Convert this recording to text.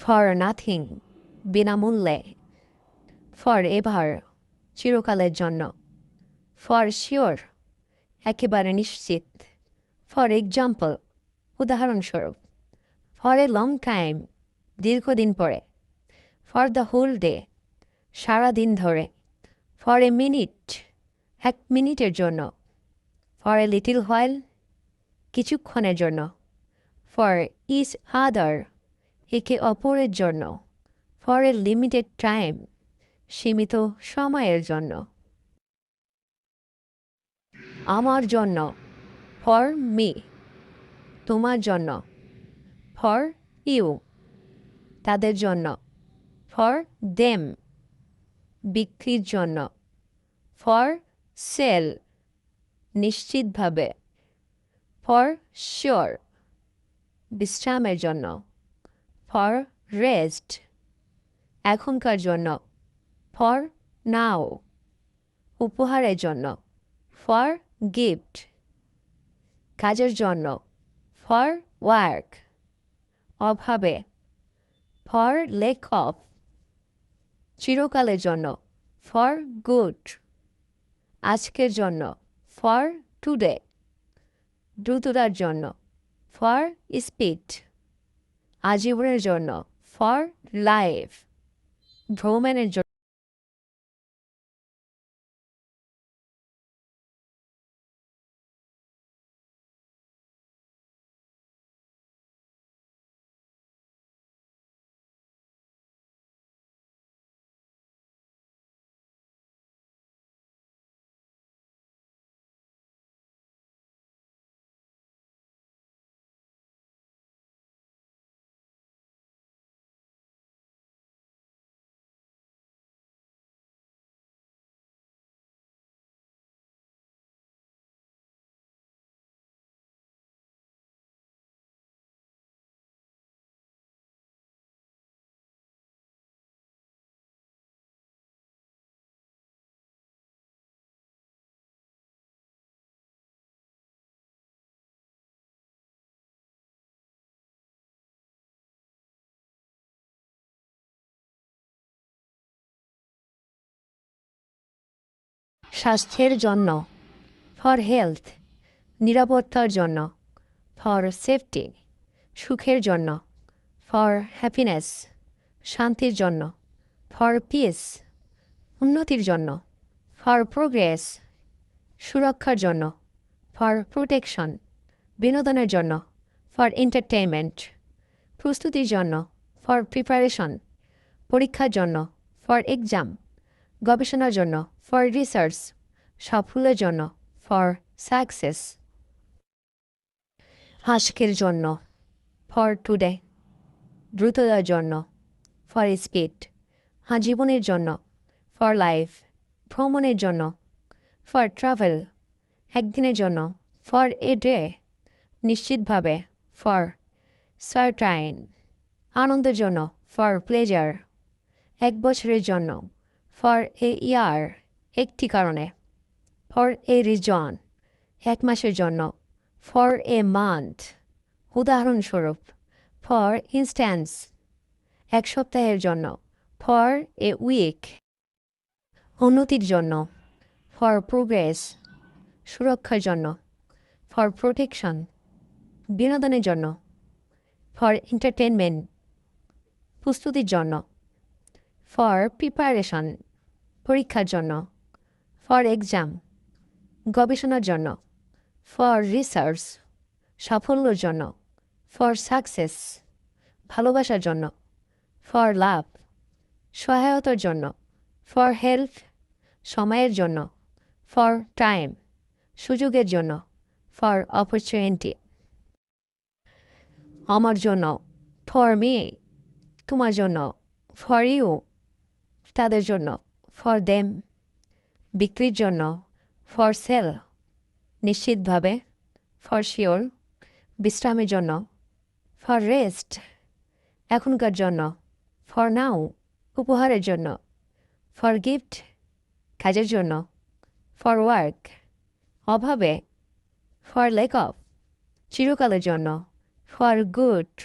For nothing, বিনামূল্যে। For ever, চিরকালের জন্য। ফর শিওর, একেবারে নিশ্চিত। ফর এক্সাম্পল, উদাহরণস্বরূপ। ফর এ লং টাইম, দীর্ঘদিন পরে। ফর দ্য হোল ডে, সারা দিন ধরে। ফর এ মিনিট, এক মিনিটের জন্য। ফর এ লিটিল হোয়াইল, কিছুক্ষণের জন্য। ফর ইচ আদার, একে অপরের জন্য। ফর এ লিমিটেড টাইম, সীমিত সময়ের জন্য। আমার জন্য, ফর মি, তোমার জন্য। ফর ইউ, তাদের জন্য। ফর দেম, বিক্রির জন্য। ফর সেল, নিশ্চিতভাবে। ফর শিওর, বিশ্রামের জন্য। ফর রেস্ট, এখনকার জন্য। ফর নাও, উপহারের জন্য। ফর গিফট, কাজের জন্য। ফর ওয়ার্ক, অভাবে। ফর লেক অফ, চিরকালের জন্য। ফর গুড, আজকের জন্য। ফর টুডে, দ্রুততার জন্য। ফর স্পিড, আজীবনের জন্য। ফর লাইফ, ভ্রমণের জন্য। স্বাস্থ্যের জন্য। ফর হেলথ, নিরাপত্তার জন্য। ফর সেফটি, সুখের জন্য। ফর হ্যাপিনেস, শান্তির জন্য। ফর পিস, উন্নতির জন্য। ফর প্রোগ্রেস, সুরক্ষার জন্য। ফর প্রোটেকশন, বিনোদনের জন্য। ফর এন্টারটেইনমেন্ট, প্রস্তুতির জন্য। ফর প্রিপারেশন, পরীক্ষার জন্য। ফর এক্সাম, গবেষণার জন্য। ফর রিসার্চ, সাফল্যের জন্য। ফর সাকসেস, আজকের জন্য। ফর টুডে, দ্রুততার জন্য। ফর স্পিড, আজীবনের জন্য। ফর লাইফ, ভ্রমণের জন্য। ফর ট্রাভেল, একদিনের জন্য। ফর এ ডে, নিশ্চিতভাবে। ফর সার্টাইন, আনন্দের জন্য। ফর প্লেজার, এক বছরের জন্য। ফর এ ইয়ার, একটি কারণে। ফর এ রিজন, এক মাসের জন্য। ফর এ মান্থ, উদাহরণস্বরূপ। ফর ইনস্ট্যান্স, এক সপ্তাহের জন্য। ফর এ উইক, উন্নতির জন্য। ফর প্রোগ্রেস, সুরক্ষার জন্য। ফর প্রোটেকশন, বিনোদনের জন্য। ফর এন্টারটেনমেন্ট, প্রস্তুতির জন্য। ফর প্রিপারেশন, পরীক্ষার জন্য। ফর এক্সাম, গবেষণার জন্য। ফর রিসার্চ, সাফল্যের জন্য। ফর সাকসেস, ভালোবাসার জন্য। ফর লাভ, সহায়তার জন্য। ফর হেল্প, সময়ের জন্য। ফর টাইম, সুযোগের জন্য। ফর অপরচুনিটি, আমার জন্য। ফর মি, তোমার জন্য। ফর ইউ, তাদের জন্য। ফর দেম, বিক্রির জন্য। ফর সেল, নিশ্চিতভাবে। ফর শিওর, বিশ্রামের জন্য। ফর রেস্ট, এখনকার জন্য। ফর নাও, উপহারের জন্য। ফর গিফট, কাজের জন্য। ফর ওয়ার্ক, অভাবে। ফর লেক অফ, চিরকালের জন্য। For good,